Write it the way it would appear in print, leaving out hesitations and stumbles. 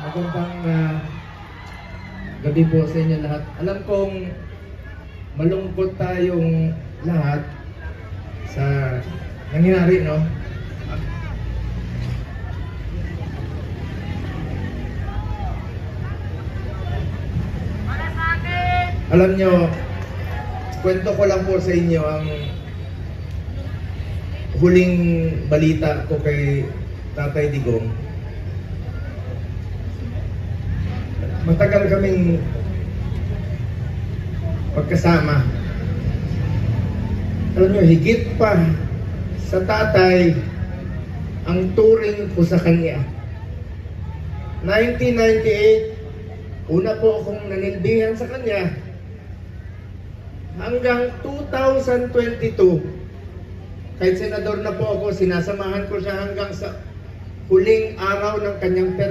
Magandang gabi po sa inyo lahat. Alam kong malungkot tayong lahat sa nangyari, no? Alam nyo, kwento ko lang po sa inyo ang huling balita ko kay Tatay Digong. Matagal kaming magkasama. Alam nyo, higit pa sa tatay ang turing ko sa kanya. 1998, una po akong nanilbihan sa kanya. Hanggang 2022, kahit senador na po ako, sinasamahan ko siya hanggang sa huling araw ng kanyang term.